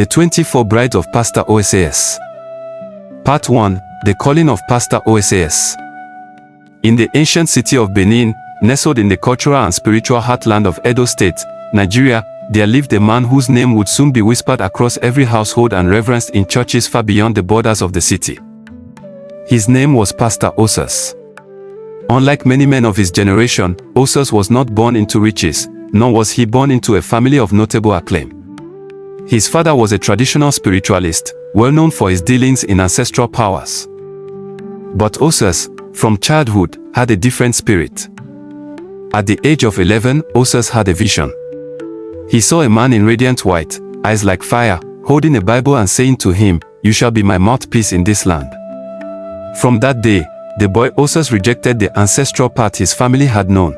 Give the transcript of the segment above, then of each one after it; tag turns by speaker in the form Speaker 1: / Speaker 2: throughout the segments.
Speaker 1: The 24 Brides of Pastor OSAS. Part 1. The Calling of Pastor OSAS. In the ancient city of Benin, nestled in the cultural and spiritual heartland of Edo State, Nigeria, there lived a man whose name would soon be whispered across every household and reverenced in churches far beyond the borders of the city. His name was Pastor OSAS. Unlike many men of his generation, OSAS was not born into riches, nor was he born into a family of notable acclaim. His father was a traditional spiritualist, well known for his dealings in ancestral powers. But OSAS, from childhood, had a different spirit. At the age of 11, OSAS had a vision. He saw a man in radiant white, eyes like fire, holding a Bible and saying to him, "You shall be my mouthpiece in this land." From that day, the boy OSAS rejected the ancestral path his family had known.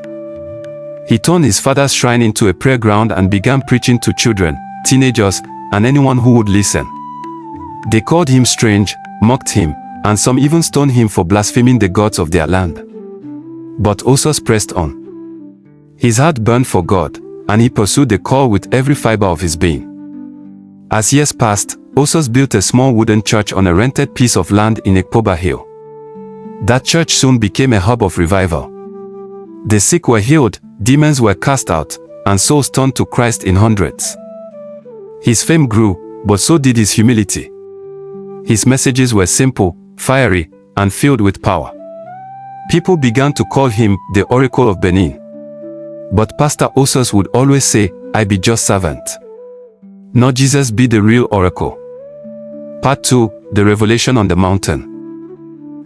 Speaker 1: He turned his father's shrine into a prayer ground and began preaching to children, teenagers, and anyone who would listen. They called him strange, mocked him, and some even stoned him for blaspheming the gods of their land. But OSAS pressed on. His heart burned for God, and he pursued the call with every fiber of his being. As years passed, OSAS built a small wooden church on a rented piece of land in Ekpoba Hill. That church soon became a hub of revival. The sick were healed, demons were cast out, and souls turned to Christ in hundreds. His fame grew, but so did his humility. His messages were simple, fiery, and filled with power. People began to call him the Oracle of Benin. But Pastor OSAS would always say, "I be just servant. Not Jesus be the real oracle." Part 2. The Revelation on the Mountain.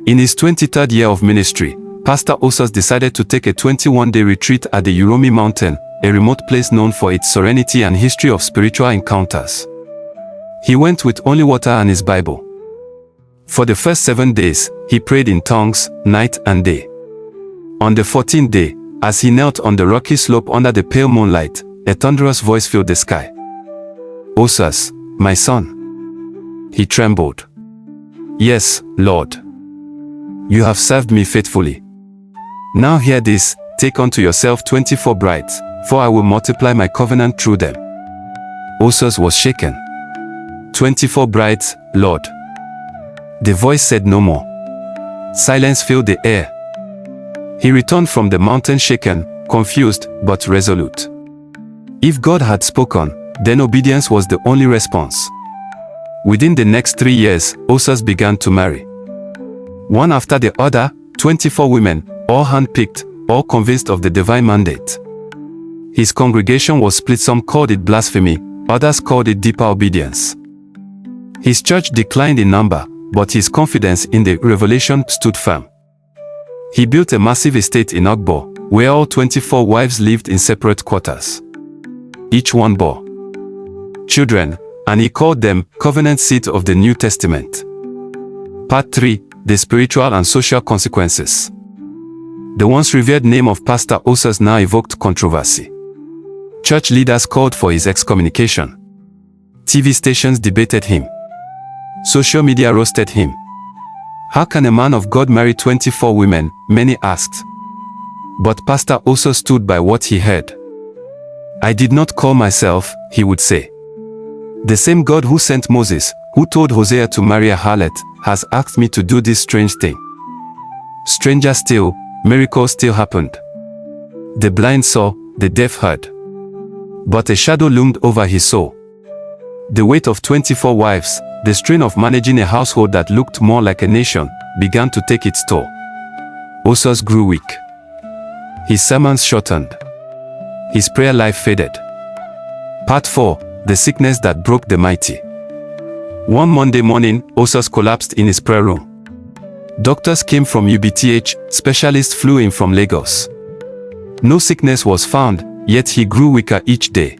Speaker 1: In his 23rd year of ministry, Pastor OSAS decided to take a 21-day retreat at the Uromi Mountain, a remote place known for its serenity and history of spiritual encounters. He went with only water and his Bible. For the first 7 days, he prayed in tongues, night and day. On the 14th day, as he knelt on the rocky slope under the pale moonlight, a thunderous voice filled the sky. "OSAS, my son." He trembled. "Yes, Lord. You have served me faithfully. Now hear this, take unto yourself 24 brides, for I will multiply my covenant through them." OSAS was shaken. "24 brides, Lord." The voice said no more. Silence filled the air. He returned from the mountain shaken, confused, but resolute. If God had spoken, then obedience was the only response. Within the next 3 years, OSAS began to marry. One after the other, 24 women, all hand-picked, all convinced of the divine mandate. His congregation was split. Some called it blasphemy, others called it deeper obedience. His church declined in number, but his confidence in the revelation stood firm. He built a massive estate in Ogbo, where all 24 wives lived in separate quarters. Each one bore children, and he called them Covenant Seed of the New Testament. Part 3. The Spiritual and Social Consequences. The once revered name of Pastor OSAS now evoked controversy. Church leaders called for his excommunication. TV stations debated him. Social media roasted him. How can a man of God marry 24 women? Many asked. But Pastor OSAS stood by what he heard. "I did not call myself," he would say. "The same God who sent Moses, who told Hosea to marry a harlot, has asked me to do this strange thing." Stranger still, miracles still happened. The blind saw, the deaf heard. But a shadow loomed over his soul. The weight of 24 wives, the strain of managing a household that looked more like a nation, began to take its toll. OSAS grew weak. His sermons shortened. His prayer life faded. Part 4. The Sickness that Broke the Mighty. One Monday morning, OSAS collapsed in his prayer room. Doctors came from UBTH, specialists flew in from Lagos. No sickness was found, yet he grew weaker each day.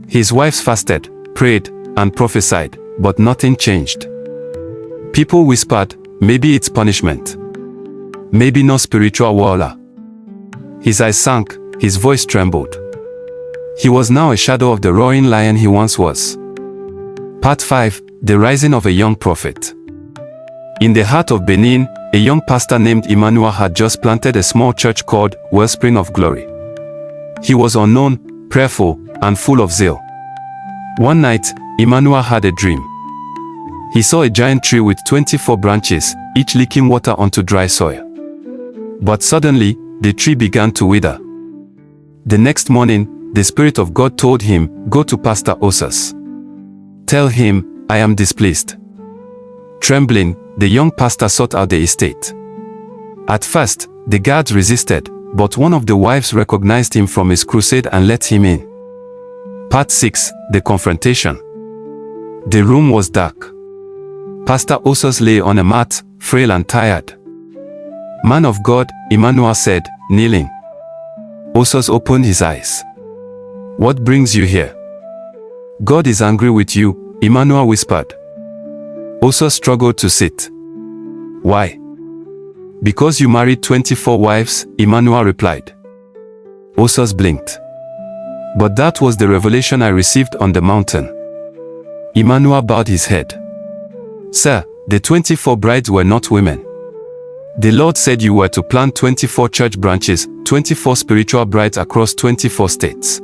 Speaker 1: His wives fasted, prayed, and prophesied, but nothing changed. People whispered, "Maybe it's punishment. Maybe no spiritual warrior." His eyes sank, his voice trembled. He was now a shadow of the roaring lion he once was. Part 5. The Rising of a Young Prophet. In the heart of Benin, a young pastor named Emmanuel had just planted a small church called Wellspring of Glory. He was unknown, prayerful, and full of zeal. One night, Emmanuel had a dream. He saw a giant tree with 24 branches, each leaking water onto dry soil. But suddenly, the tree began to wither. The next morning, the Spirit of God told him, "Go to Pastor Osas. Tell him, I am displeased." Trembling, the young pastor sought out the estate. At first, the guards resisted, but one of the wives recognized him from his crusade and let him in. Part 6, The Confrontation. The room was dark. Pastor Osas lay on a mat, frail and tired. "Man of God," Emmanuel said, kneeling. Osas opened his eyes. "What brings you here?" "God is angry with you," Emmanuel whispered. Osas struggled to sit. "Why?" "Because you married 24 wives," Emmanuel replied. Osas blinked. "But that was the revelation I received on the mountain." Emmanuel bowed his head. "Sir, the 24 brides were not women. The Lord said you were to plant 24 church branches, 24 spiritual brides across 24 states.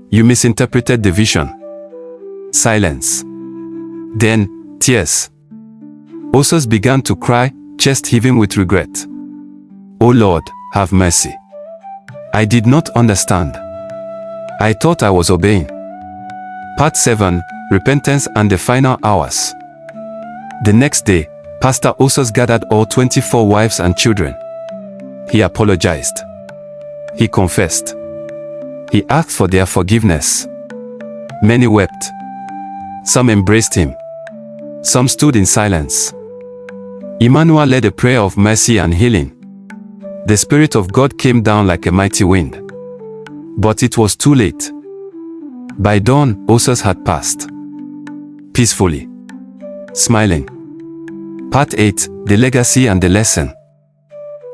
Speaker 1: You misinterpreted the vision." Silence. Then, tears. Osas began to cry, chest heaving with regret. "Oh Lord, have mercy. I did not understand. I thought I was obeying." Part 7, Repentance and the Final Hours. The next day, Pastor Osas gathered all 24 wives and children. He apologized. He confessed. He asked for their forgiveness. Many wept. Some embraced him. Some stood in silence. Emmanuel led a prayer of mercy and healing. The Spirit of God came down like a mighty wind. But it was too late. By dawn, Osas had passed. Peacefully. Smiling. Part 8, The Legacy and the Lesson.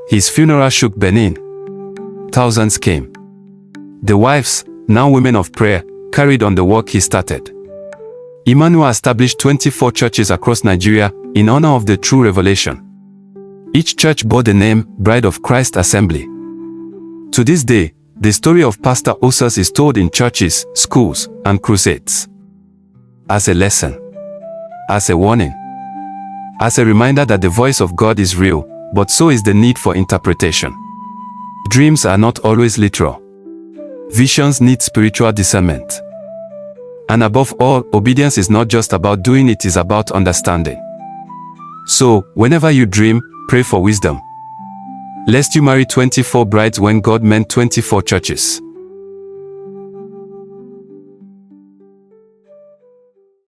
Speaker 1: His funeral shook Benin. Thousands came. The wives, now women of prayer, carried on the work he started. Emmanuel established 24 churches across Nigeria in honor of the true revelation. Each church bore the name Bride of Christ Assembly. To this day, the story of Pastor Osas is told in churches, schools, and crusades. As a lesson. As a warning. As a reminder that the voice of God is real, but so is the need for interpretation. Dreams are not always literal. Visions need spiritual discernment. And above all, obedience is not just about doing, it is about understanding. So, whenever you dream, pray for wisdom. Lest you marry 24 brides when God meant 24 churches.